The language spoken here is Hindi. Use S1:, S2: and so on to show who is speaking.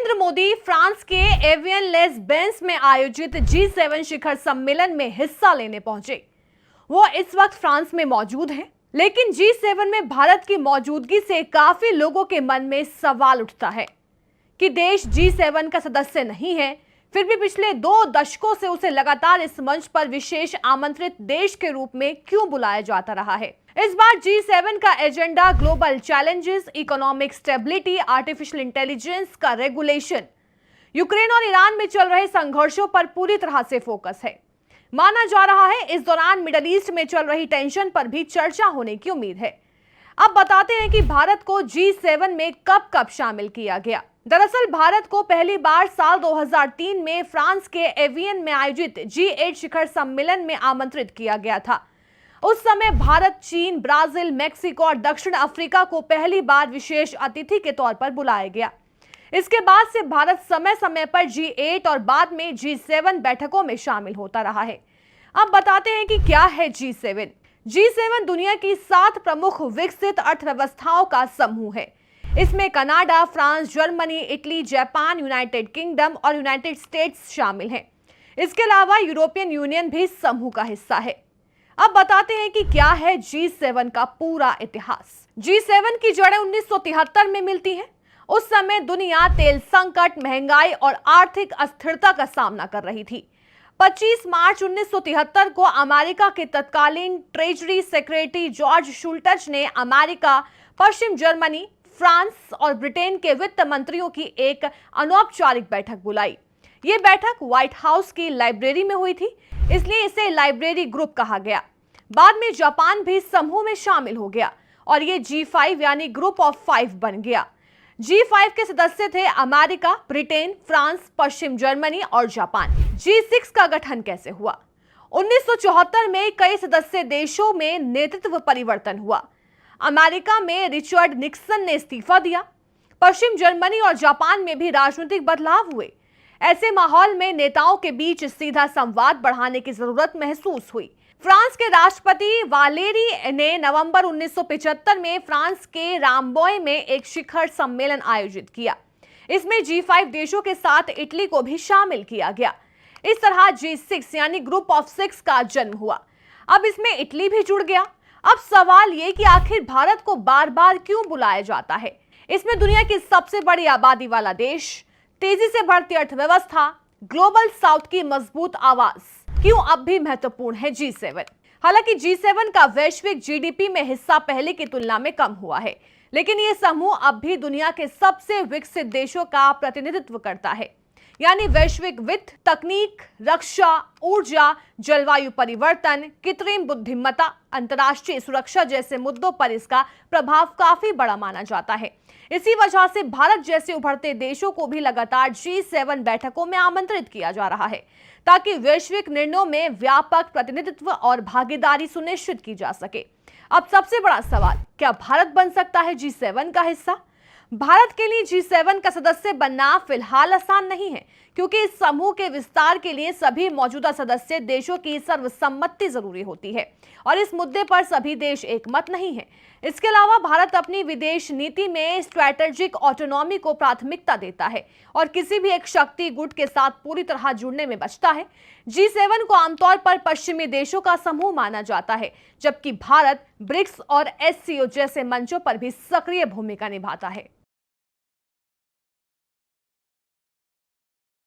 S1: नरेंद्र मोदी फ्रांस के एवियन लेस बेंस में आयोजित G7 शिखर सम्मेलन में हिस्सा लेने पहुंचे। वो इस वक्त फ्रांस में मौजूद हैं, लेकिन G7 में भारत की मौजूदगी से काफी लोगों के मन में सवाल उठता है कि देश G7 का सदस्य नहीं है, फिर भी पिछले 2 दशकों से उसे लगातार इस मंच पर विशेष आमंत्रित देश के रूप में क्यों बुलाया जाता रहा है। इस बार G7 का agenda global challenges, economic stability, artificial intelligence का रेगुलेशन, यूक्रेन और ईरान में चल रहे संघर्षों पर पूरी तरह से फोकस है। माना जा रहा है इस दौरान मिडिल ईस्ट में चल रही टेंशन पर भी चर्चा होने की उम्मीद है। अब बताते हैं कि भारत को G7 में कब कब शामिल किया गया। दरअसल भारत को पहली बार साल 2003 में फ्रांस के एवियन में आयोजित G8 शिखर सम्मेलन में आमंत्रित किया गया था। उस समय भारत, चीन, ब्राजील, मेक्सिको और दक्षिण अफ्रीका को पहली बार विशेष अतिथि के तौर पर बुलाया गया। इसके बाद से भारत समय समय पर G8 और बाद में G7 बैठकों में शामिल होता रहा है। अब बताते हैं कि क्या है G7। G7 दुनिया की 7 प्रमुख विकसित अर्थव्यवस्थाओं का समूह है। इसमें Canada, France, Germany, Italy, Japan, United kingdom और यूनाइटेड स्टेट्स शामिल हैं। इसके अलावा यूरोपियन यूनियन भी समूह का हिस्सा है। अब बताते हैं कि क्या है G7 का पूरा इतिहास। G7 की जड़ें 1973 में मिलती हैं। उस समय दुनिया तेल संकट, महंगाई और आर्थिक अस्थिरता का सामना कर रही थी। 25 मार्च 1973 को अमेरिका के तत्कालीन ट्रेजरी सेक्रेटरी जॉर्ज शुल्टज ने अमेरिका, पश्चिम जर्मनी, फ्रांस और ब्रिटेन के वित्त मंत्रियों की एक अनौपचारिक बैठक बुलाई। ये बैठक व्हाइट हाउस की लाइब्रेरी में हुई थी, इसलिए इसे लाइब्रेरी ग्रुप कहा गया। बाद में जापान भी समूह में शामिल हो गया और ये G5 यानी ग्रुप ऑफ 5 बन गया। G5 के सदस्य थे अमेरिका, ब्रिटेन, फ्रांस, पश्चिम जर्मनी और जापान। G6 का गठन कैसे हुआ? 1974 में कई सदस्य देशों में नेतृत्व परिवर्तन हुआ। अमेरिका में रिचर्ड निक्सन ने इस्तीफा दिया। पश्चिम जर्मनी और जापान में भी राजनीतिक बदलाव हुए। ऐसे माहौल में नेताओं के बीच सीधा संवाद बढ़ाने की जरूरत महसूस हुई। फ्रांस के राष्ट्रपति वालेरी ने नवंबर 1975 में फ्रांस के रामबोय में एक शिखर सम्मेलन आयोजित किया। इसमें G5 देशों के साथ इटली को भी शामिल किया गया। इस तरह G6 यानी ग्रुप ऑफ 6 का जन्म हुआ। अब इसमें इटली भी जुड़ गया। अब सवाल ये कि आखिर भारत को बार बार क्यों बुलाया जाता है? इसमें दुनिया की सबसे बड़ी आबादी वाला देश, तेजी से बढ़ती अर्थव्यवस्था, ग्लोबल साउथ की मजबूत आवाज क्यों अब भी महत्वपूर्ण है G7? हालांकि G7 का वैश्विक GDP में हिस्सा पहले की तुलना में कम हुआ है, लेकिन ये समूह अब भी दुनिया के सबसे विकसित देशों का प्रतिनिधित्व करता है। यानी वैश्विक वित्त, तकनीक, रक्षा, ऊर्जा, जलवायु परिवर्तन, कृत्रिम बुद्धिमत्ता, अंतर्राष्ट्रीय सुरक्षा जैसे मुद्दों पर इसका प्रभाव काफी बड़ा माना जाता है। इसी वजह से भारत जैसे उभरते देशों को भी लगातार G7 बैठकों में आमंत्रित किया जा रहा है, ताकि वैश्विक निर्णयों में व्यापक प्रतिनिधित्व और भागीदारी सुनिश्चित की जा सके। अब सबसे बड़ा सवाल, क्या भारत बन सकता है G7 का हिस्सा? भारत के लिए G7 का सदस्य बनना फिलहाल आसान नहीं है, क्योंकि इस समूह के विस्तार के लिए सभी मौजूदा सदस्य देशों की सर्वसम्मति जरूरी होती है और इस मुद्दे पर सभी देश एकमत नहीं है। इसके अलावा भारत अपनी विदेश नीति में स्ट्रैटेजिक ऑटोनॉमी को प्राथमिकता देता है और किसी भी एक शक्ति गुट के साथ पूरी तरह जुड़ने में बचता है। G7 को आमतौर पर पश्चिमी देशों का समूह माना जाता है, जबकि भारत ब्रिक्स और SCO जैसे मंचों पर भी सक्रिय भूमिका निभाता है।